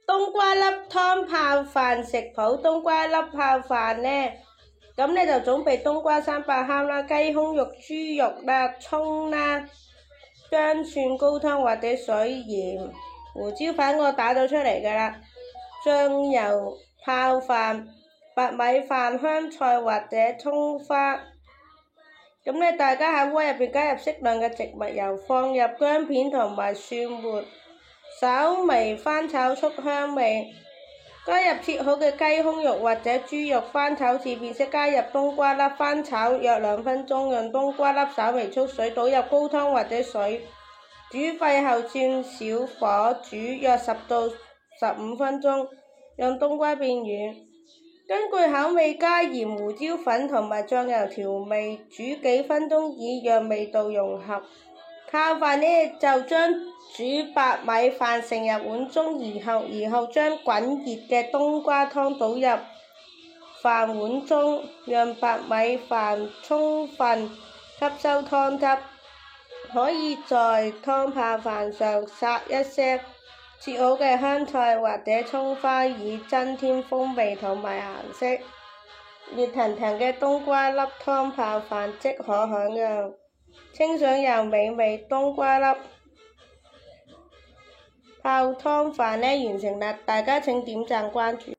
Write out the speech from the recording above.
冬瓜粒湯泡飯食譜。冬瓜粒泡飯呢，咁你就準備冬瓜300克啦、雞胸肉、豬肉啦、葱啦、薑蒜高湯或者水、鹽、胡椒粉我打咗出嚟㗎啦，醬油、泡飯、白米飯、香菜或者葱花。咁你大家喺鍋入邊加入適量嘅植物油，放入薑片同埋蒜末，稍微翻炒出香味。加入切好嘅雞胸肉或者豬肉，翻炒至變色，加入冬瓜粒，翻炒約2分鐘，讓冬瓜粒稍微出水，倒入高湯或者水，煮沸後轉小火煮約10到15分鐘，讓冬瓜變軟。根據口味加鹽、胡椒粉同埋醬油調味，煮幾分鐘以讓味道融合。泡飯呢就將煮白米飯盛入碗中，然後將滾熱嘅冬瓜湯倒入飯碗中，讓白米飯充分吸收湯汁。可以在湯泡飯上撒一些切好嘅香菜或者葱花，以增添風味同埋顏色。熱騰騰嘅冬瓜粒湯泡飯即可享用，清爽又美味。冬瓜粒泡湯飯呢完成啦，大家請點讚關注。